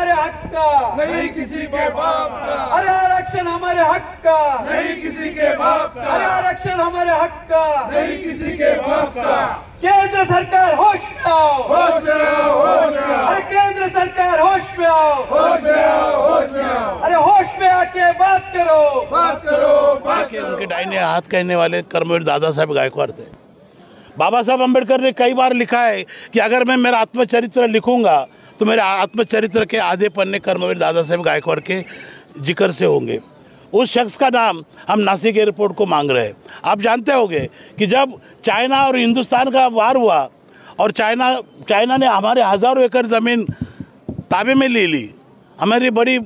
हमारे हक का, नहीं किसी के बाप का। अरे आरक्षण हमारे हक का, नहीं किसी के बाप का। अरे आरक्षण हमारे हक का, नहीं किसी के बाप का। केंद्र सरकार होश में आओ, होश में आओ, होश में आओ। अरे केंद्र सरकार होश में आओ, होश में आओ, होश में आओ। अरे होश में आके बात करो, बात करो, बात के करो। उनके दाहिने हाथ कहने वाले कर्मवीर दादा साहब गायकवाड़ थे। बाबा साहब अम्बेडकर ने कई बार लिखा है कि अगर मैं मेरा आत्मचरित्र लिखूंगा तो मेरे आत्मचरित्र के आधे पन्ने कर्मवीर दादा साहब गायकवाड़ के जिक्र से होंगे। उस शख्स का नाम हम नासिक एयरपोर्ट को मांग रहे हैं। आप जानते होंगे कि जब चाइना और हिंदुस्तान का वार हुआ और चाइना ने हमारे हज़ारों एकड़ ज़मीन ताबे में ले ली, हमारी बड़ी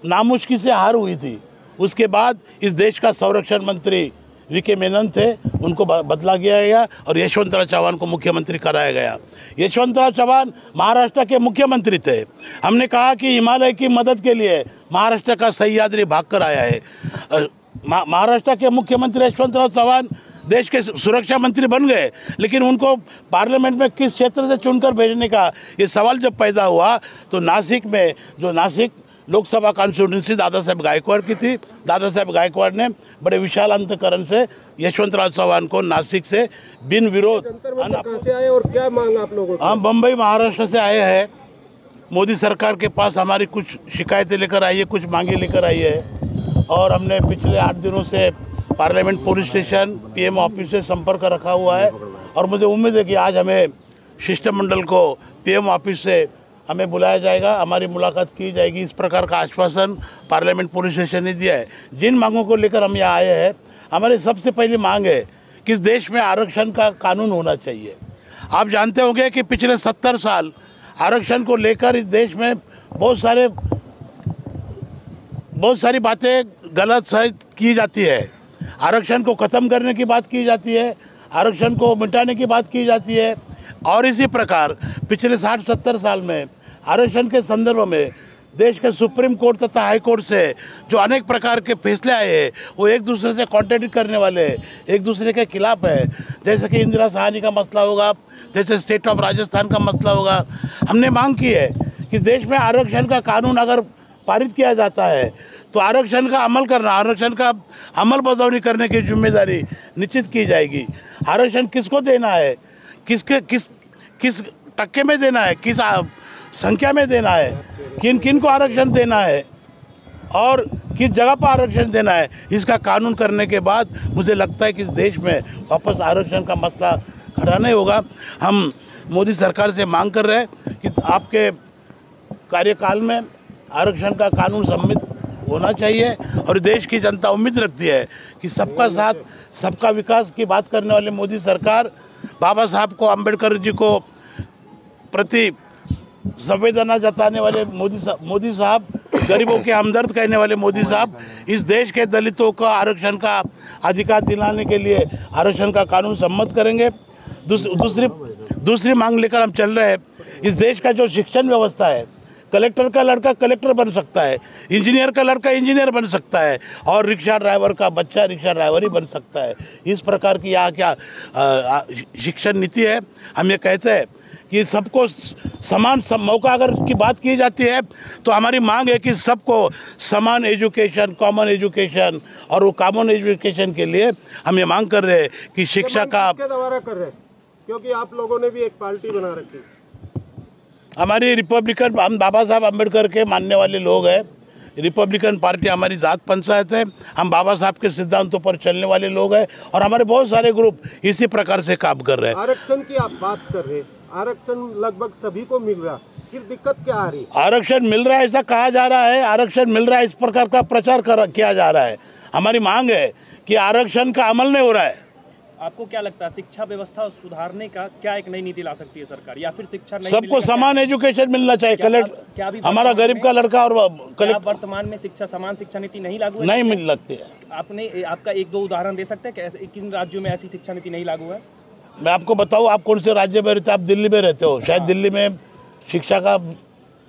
नामुश्किल से हार हुई थी। उसके बाद इस देश का संरक्षण मंत्री वीके मेनन थे, उनको बदला गया और यशवंतराव चौहान को मुख्यमंत्री कराया गया। यशवंतराव चौहान महाराष्ट्र के मुख्यमंत्री थे। हमने कहा कि हिमालय की मदद के लिए महाराष्ट्र का सह्याद्री भाग कर आया है। महाराष्ट्र के मुख्यमंत्री यशवंतराव चौहान देश के सुरक्षा मंत्री बन गए, लेकिन उनको पार्लियामेंट में किस क्षेत्र से चुनकर भेजने का ये सवाल जब पैदा हुआ तो नासिक में, जो नासिक लोकसभा कॉन्स्टिट्यूंसी दादा साहब गायकवाड़ की थी, दादा साहब गायकवाड़ ने बड़े विशाल अंतकरण से यशवंतराव चौहान को नासिक से बिन विरोध। कहाँ से आए और क्या मांग आप लोगों की? हम बम्बई महाराष्ट्र से आए हैं। मोदी सरकार के पास हमारी कुछ शिकायतें लेकर आई है, कुछ मांगे लेकर आई है और हमने पिछले 8 दिनों से parliament police station PM office से संपर्क रखा हुआ है और मुझे उम्मीद है कि आज हमें शिष्टमंडल को पीएम ऑफिस से हमें बुलाया जाएगा, हमारी मुलाकात की जाएगी। इस प्रकार का आश्वासन पार्लियामेंट पुलिस स्टेशन ने दिया है। जिन मांगों को लेकर हम यहाँ आए हैं, हमारी सबसे पहली मांग है कि इस देश में आरक्षण का कानून होना चाहिए। आप जानते होंगे कि पिछले 70 साल आरक्षण को लेकर इस देश में बहुत सारी बातें गलत सही की जाती है। आरक्षण को ख़त्म करने की बात की जाती है, आरक्षण को मिटाने की बात की जाती है और इसी प्रकार पिछले 60-70 साल में आरक्षण के संदर्भ में देश के सुप्रीम कोर्ट तथा हाई कोर्ट से जो अनेक प्रकार के फैसले आए हैं वो एक दूसरे से कॉन्ट्रडिक्ट करने वाले, एक दूसरे के खिलाफ है। जैसे कि इंदिरा सहानी का मसला होगा, जैसे स्टेट ऑफ राजस्थान का मसला होगा। हमने मांग की है कि देश में आरक्षण का कानून अगर पारित किया जाता है तो आरक्षण का अमल करना, आरक्षण का अमल बजावनी करने की जिम्मेदारी निश्चित की जाएगी। आरक्षण किसको देना है, किस टक्के में देना है, किस संख्या में देना है, किन किन को आरक्षण देना है और किस जगह पर आरक्षण देना है, इसका कानून करने के बाद मुझे लगता है कि इस देश में वापस आरक्षण का मसला खड़ा नहीं होगा। हम मोदी सरकार से मांग कर रहे हैं कि आपके कार्यकाल में आरक्षण का कानून सम्मिलित होना चाहिए और देश की जनता उम्मीद रखती है कि सबका साथ सबका विकास की बात करने वाले मोदी सरकार, बाबा साहब को, अम्बेडकर जी को प्रति संवेदना जताने वाले मोदी साहब, गरीबों के हमदर्द कहने वाले मोदी साहब इस देश के दलितों को आरक्षण का अधिकार दिलाने के लिए आरक्षण का कानून सम्मत करेंगे। दूसरी मांग लेकर हम चल रहे हैं। इस देश का जो शिक्षण व्यवस्था है, कलेक्टर का लड़का कलेक्टर बन सकता है, इंजीनियर का लड़का इंजीनियर बन सकता है और रिक्शा ड्राइवर का बच्चा रिक्शा ड्राइवर ही बन सकता है। इस प्रकार की यहाँ क्या शिक्षण नीति है। हम ये कहते हैं कि सबको समान मौका अगर की बात की जाती है तो हमारी मांग है कि सबको समान एजुकेशन, कॉमन एजुकेशन, और वो कॉमन एजुकेशन के लिए हम ये मांग कर रहे हैं कि शिक्षा का दोबारा कर रहे हैं, क्योंकि आप लोगों ने भी एक पार्टी बना रखी। हमारी रिपब्लिकन, हम बाबा साहब अम्बेडकर के मानने वाले लोग हैं। रिपब्लिकन पार्टी हमारी जात पंचायत है। हम बाबा साहब के सिद्धांतों पर चलने वाले लोग हैं और हमारे बहुत सारे ग्रुप इसी प्रकार से काम कर रहे हैं। आरक्षण की आप बात कर रहे हैं, आरक्षण लगभग सभी को मिल रहा, फिर दिक्कत क्या आ रही? आरक्षण मिल रहा है ऐसा कहा जा रहा है, आरक्षण मिल रहा है इस प्रकार का प्रचार किया जा रहा है। हमारी मांग है कि आरक्षण का अमल नहीं हो रहा है। आपको क्या लगता है शिक्षा व्यवस्था सुधारने का क्या एक नई नीति ला सकती है सरकार, या फिर शिक्षा नहीं सबको समान एजुकेशन मिलना चाहिए? कलेक्टर हमारा गरीब का लड़का और वर्तमान में शिक्षा समान शिक्षा नीति नहीं लागू है? नहीं मिल लगती है। आपका 1-2 उदाहरण दे सकते हैं कि किन राज्यों में ऐसी शिक्षा नीति नहीं लागू है? मैं आपको बताऊं, आप कौन से राज्य में रहते हैं? आप दिल्ली में रहते हो, शायद दिल्ली में शिक्षा का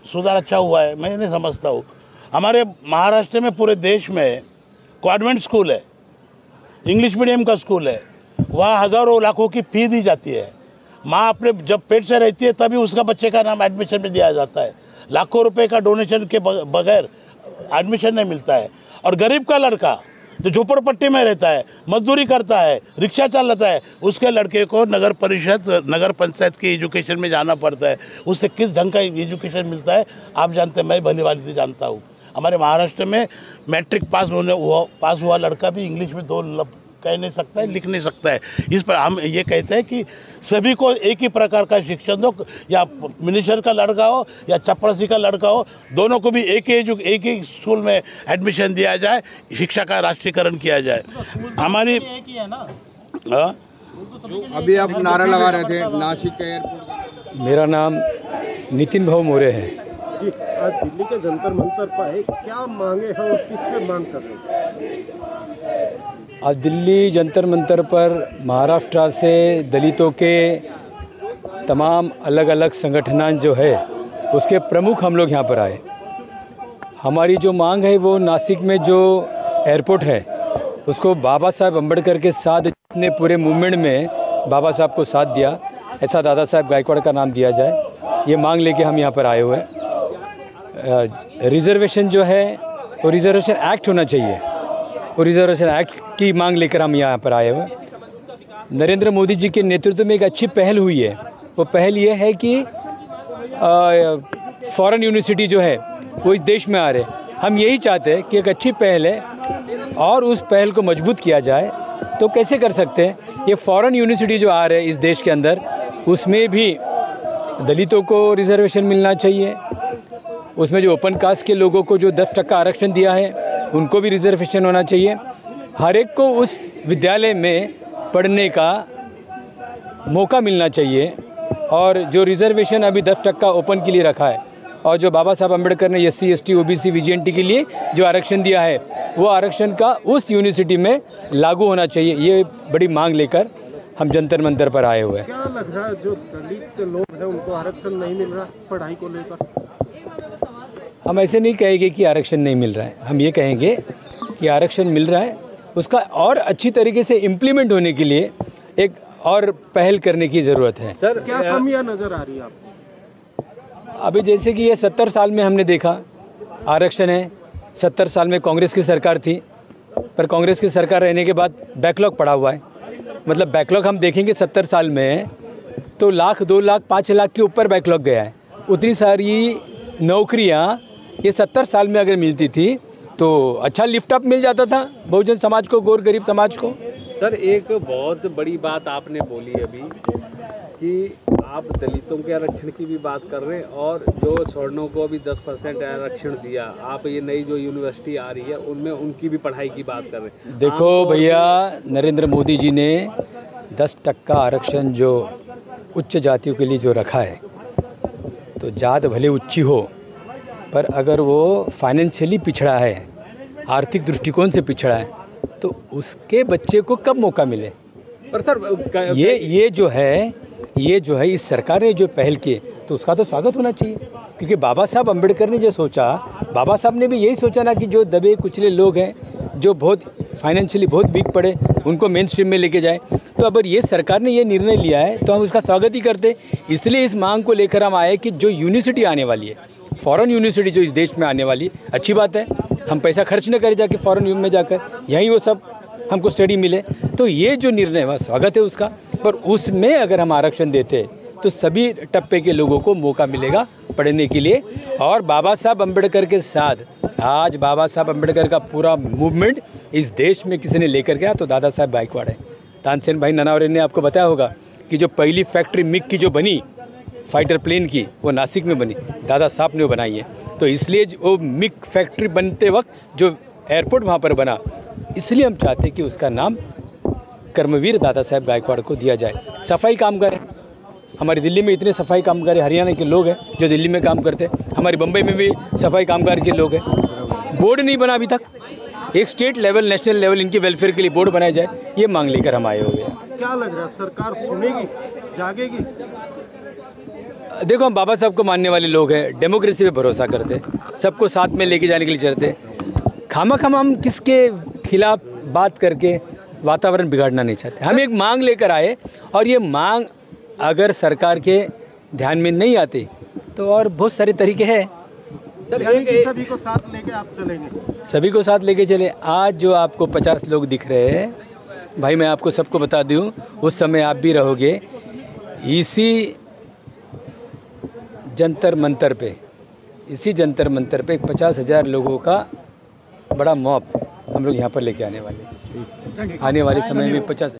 सुधार अच्छा हुआ है, मैं नहीं समझता हूँ। हमारे महाराष्ट्र में पूरे देश में कॉन्वेंट स्कूल है, इंग्लिश मीडियम का स्कूल है, वहाँ हज़ारों लाखों की फ़ी दी जाती है। माँ अपने जब पेट से रहती है तभी उसका बच्चे का नाम एडमिशन में दिया जाता है। लाखों रुपए का डोनेशन के बगैर एडमिशन नहीं मिलता है। और गरीब का लड़का जो झोपड़पट्टी में रहता है, मजदूरी करता है, रिक्शा चलाता है, उसके लड़के को नगर परिषद, नगर पंचायत की एजुकेशन में जाना पड़ता है। उससे किस ढंग का एजुकेशन मिलता है आप जानते हैं, मैं भली भांति जानता हूँ। हमारे महाराष्ट्र में मैट्रिक पास हुआ लड़का भी इंग्लिश में दो कह नहीं सकता है, लिख नहीं सकता है। इस पर हम ये कहते हैं कि सभी को एक ही प्रकार का शिक्षण दो, या मिनिस्टर का लड़का हो या चपरासी का लड़का हो, दोनों को भी एक ही स्कूल में एडमिशन दिया जाए, शिक्षा का राष्ट्रीयकरण किया जाए। हमारी अभी आप नारा लगा रहे थे नासिक के एयरपोर्ट। मेरा नाम नितिन भाऊ मोरे है जी। आज दिल्ली के जंतर मंतर पर है, क्या मांगे हैं और किससे मांग कर रहे हैं? आज दिल्ली जंतर मंतर पर महाराष्ट्र से दलितों के तमाम अलग अलग संगठन जो है उसके प्रमुख हम लोग यहाँ पर आए। हमारी जो मांग है वो नासिक में जो एयरपोर्ट है उसको बाबा साहब अम्बेडकर के साथ, जितने पूरे मूवमेंट में बाबा साहब को साथ दिया, ऐसा दादा साहब गायकवाड़ का नाम दिया जाए, ये मांग लेके हम यहाँ पर आए हुए हैं। रिजर्वेशन जो है वो रिजर्वेशन एक्ट होना चाहिए, और रिजर्वेशन एक्ट की मांग लेकर हम यहाँ पर आए हुए। नरेंद्र मोदी जी के नेतृत्व में एक अच्छी पहल हुई है। वो पहल ये है कि फॉरेन यूनिवर्सिटी जो है वो इस देश में आ रहे। हम यही चाहते हैं कि एक अच्छी पहल है और उस पहल को मजबूत किया जाए। तो कैसे कर सकते हैं? ये फॉरेन यूनिवर्सिटी जो आ रहे हैं इस देश के अंदर, उसमें भी दलितों को रिजर्वेशन मिलना चाहिए। उसमें जो ओपन कास्ट के लोगों को जो 10% आरक्षण दिया है उनको भी रिजर्वेशन होना चाहिए। हर एक को उस विद्यालय में पढ़ने का मौका मिलना चाहिए। और जो रिजर्वेशन अभी 10% ओपन के लिए रखा है, और जो बाबा साहब अम्बेडकर ने SC ST OBC VGNT के लिए जो आरक्षण दिया है, वो आरक्षण का उस यूनिवर्सिटी में लागू होना चाहिए। ये बड़ी मांग लेकर हम जंतर मंतर पर आए हुए हैं। क्या लग रहा है जो दलित लोग हैं उनको आरक्षण नहीं मिल रहा पढ़ाई को लेकर? हम ऐसे नहीं कहेंगे कि आरक्षण नहीं मिल रहा है, हम ये कहेंगे कि आरक्षण मिल रहा है, उसका और अच्छी तरीके से इम्प्लीमेंट होने के लिए एक और पहल करने की ज़रूरत है। सर, क्या कमियां नज़र आ रही है आपको? अभी जैसे कि ये 70 साल में हमने देखा आरक्षण है। 70 साल में कांग्रेस की सरकार थी, पर कांग्रेस की सरकार रहने के बाद बैकलॉग पड़ा हुआ है। मतलब बैकलॉग हम देखेंगे 70 साल में तो 1 लाख 2 लाख 5 लाख के ऊपर बैकलॉग गया है। उतनी सारी नौकरियां ये 70 साल में अगर मिलती थी तो अच्छा लिफ्ट अप मिल जाता था बहुजन समाज को, गौर गरीब समाज को। सर, एक बहुत बड़ी बात आपने बोली अभी कि आप दलितों के आरक्षण की भी बात कर रहे हैं, और जो सवर्णों को भी 10% आरक्षण दिया, आप ये नई जो यूनिवर्सिटी आ रही है उनमें उनकी भी पढ़ाई की बात कर रहे हैं। देखो भैया, नरेंद्र मोदी जी ने 10% आरक्षण जो उच्च जातियों के लिए जो रखा है, तो जात भले ऊंची हो, पर अगर वो फाइनेंशियली पिछड़ा है, आर्थिक दृष्टिकोण से पिछड़ा है, तो उसके बच्चे को कब मौका मिले? पर सर ये जो है इस सरकार ने जो पहल की, तो उसका तो स्वागत होना चाहिए। क्योंकि बाबा साहब अम्बेडकर ने जो सोचा, बाबा साहब ने भी यही सोचा ना कि जो दबे कुचले लोग हैं, जो बहुत फाइनेंशियली बहुत वीक पड़े, उनको मेन स्ट्रीम में लेके जाए। तो अगर ये सरकार ने ये निर्णय लिया है तो हम उसका स्वागत ही करते। इसलिए इस मांग को लेकर हम आए कि जो यूनिवर्सिटी आने वाली है, फॉरेन यूनिवर्सिटी जो इस देश में आने वाली, अच्छी बात है। हम पैसा खर्च न करें जाके फॉरेन में जाकर, यहीं वो सब हमको स्टडी मिले। तो ये जो निर्णय हुआ स्वागत है उसका, पर उसमें अगर हम आरक्षण देते तो सभी टप्पे के लोगों को मौका मिलेगा पढ़ने के लिए। और बाबा साहब अम्बेडकर के साथ आज बाबा साहब अम्बेडकर का पूरा मूवमेंट इस देश में किसी ने लेकर गया तो दादा साहब गायकवाड़ है। तानसेन भाई ननावरे ने आपको बताया होगा कि जो पहली फैक्ट्री मिग की जो बनी फाइटर प्लेन की, वो नासिक में बनी, दादा साहब ने वो बनाई है। तो इसलिए वो मिग फैक्ट्री बनते वक्त जो एयरपोर्ट वहाँ पर बना, इसलिए हम चाहते हैं कि उसका नाम कर्मवीर दादा साहब गायकवाड़ को दिया जाए। सफाई कामगार, हमारी दिल्ली में इतने सफाई कामगार हरियाणा के लोग हैं जो दिल्ली में काम करते हैं, हमारी बम्बई में भी सफाई कामगार के लोग हैं। बोर्ड नहीं बना अभी तक, एक स्टेट लेवल नेशनल लेवल इनकी वेलफेयर के लिए बोर्ड बनाया जाए, ये मांग लेकर हम आए हुए हैं। क्या लग रहा है सरकार सुनेगी, जागेगी? देखो, हम बाबा साहब को मानने वाले लोग हैं, डेमोक्रेसी पे भरोसा करते हैं, सबको साथ में लेके जाने के लिए चलते हैं। खामखम हम किसके खिलाफ बात करके वातावरण बिगाड़ना नहीं चाहते। हम एक मांग लेकर आए, और ये मांग अगर सरकार के ध्यान में नहीं आती तो और बहुत सारे तरीके हैं सर यानी कि एक सभी को साथ लेके आप चलेंगे। सभी को साथ लेके चले। आज जो आपको 50 लोग दिख रहे हैं भाई, मैं आपको सबको बता दूं, उस समय आप भी रहोगे। इसी जंतर मंतर पे 50,000 लोगों का बड़ा मॉब हम लोग यहाँ पर लेके आने वाले हैं। आने वाले समय में 50